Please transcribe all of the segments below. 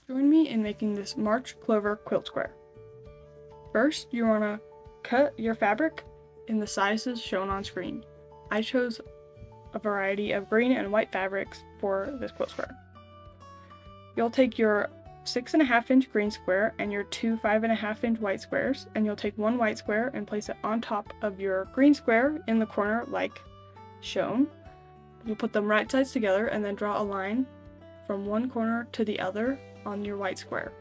Join me in making this March Clover quilt square. First, you want to cut your fabric in the sizes shown on screen. I chose a variety of green and white fabrics for this quilt square. You'll take your 6.5 inch green square and your two 5.5 inch white squares, and you'll take one white square and place it on top of your green square in the corner like shown. You'll put them right sides together and then draw a line from one corner to the other on your white square.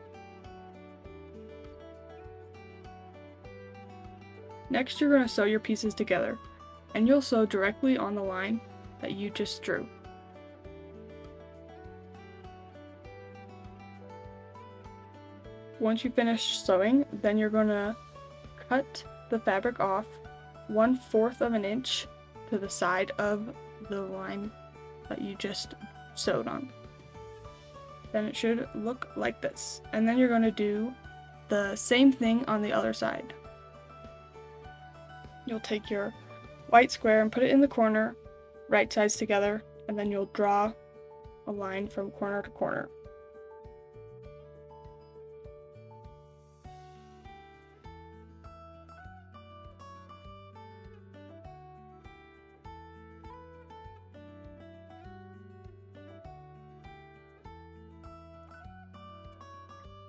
Next, you're going to sew your pieces together, and you'll sew directly on the line that you just drew. Once you finish sewing, then you're going to cut the fabric off 1/4 of an inch to the side of the line that you just sewed on. Then it should look like this. And then you're going to do the same thing on the other side. You'll take your white square and put it in the corner, right sides together, and then you'll draw a line from corner to corner.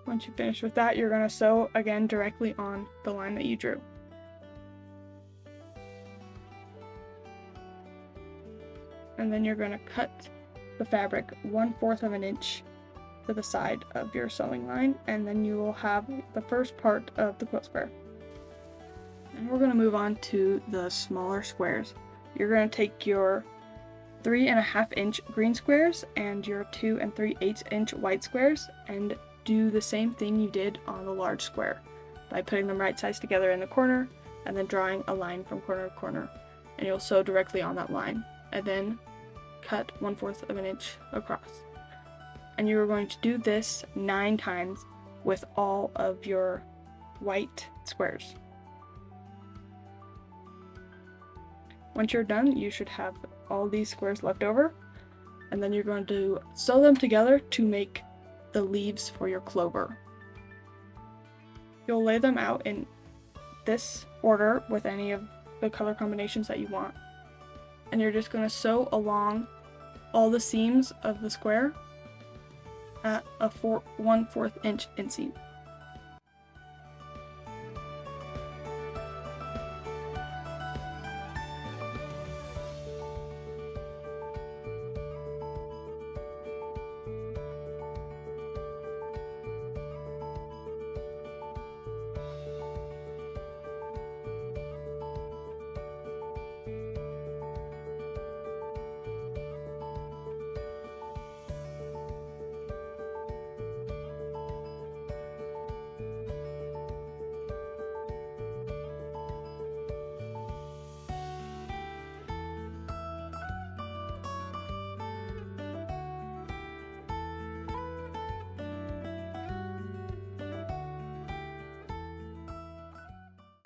Once you finish with that, you're going to sew again directly on the line that you drew. And then you're going to cut the fabric 1/4 of an inch to the side of your sewing line, and then you will have the first part of the quilt square. And we're going to move on to the smaller squares. You're going to take your 3.5 inch green squares and your 2 3/8 inch white squares and do the same thing you did on the large square by putting them right sides together in the corner and then drawing a line from corner to corner, and you'll sew directly on that line and then cut 1/4 of an inch across. And you are going to do this 9 times with all of your white squares. Once you're done, you should have all these squares left over, and then you're going to sew them together to make the leaves for your clover. You'll lay them out in this order with any of the color combinations that you want, and you're just going to sew along all the seams of the square at a 1/4 inch inseam.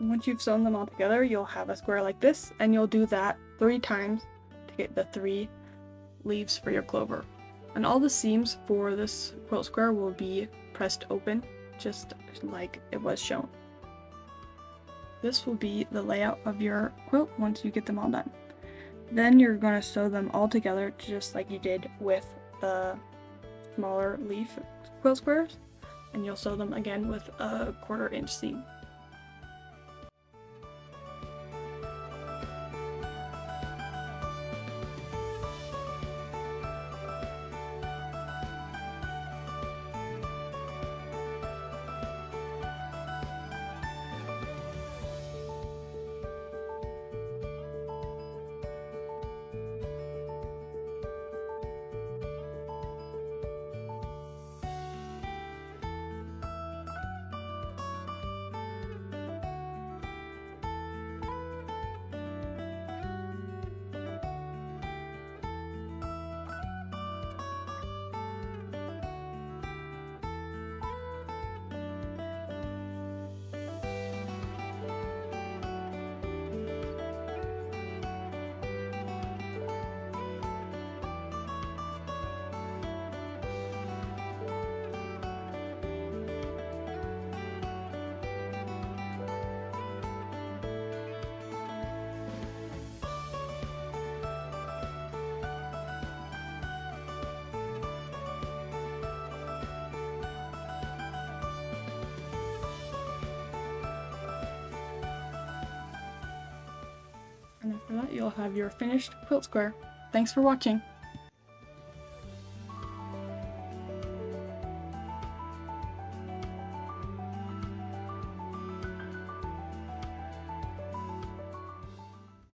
Once you've sewn them all together, you'll have a square like this, and you'll do that 3 times to get the 3 leaves for your clover. And all the seams for this quilt square will be pressed open, just like it was shown. This will be the layout of your quilt once you get them all done. Then you're going to sew them all together just like you did with the smaller leaf quilt squares, and you'll sew them again with a 1/4 inch seam. After that, you'll have your finished quilt square. Thanks for watching.